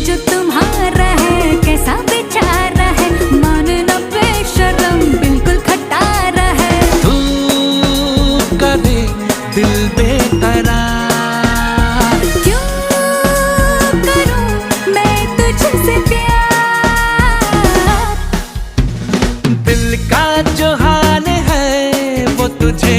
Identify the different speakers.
Speaker 1: जो तुम्हारा है कैसा बेचारा है, मानना बेशरम बिल्कुल खटारा है।
Speaker 2: तू करे दिल बेकरार,
Speaker 1: क्यों करूं मैं तुझसे प्यार।
Speaker 2: दिल का जो हाल है वो तुझे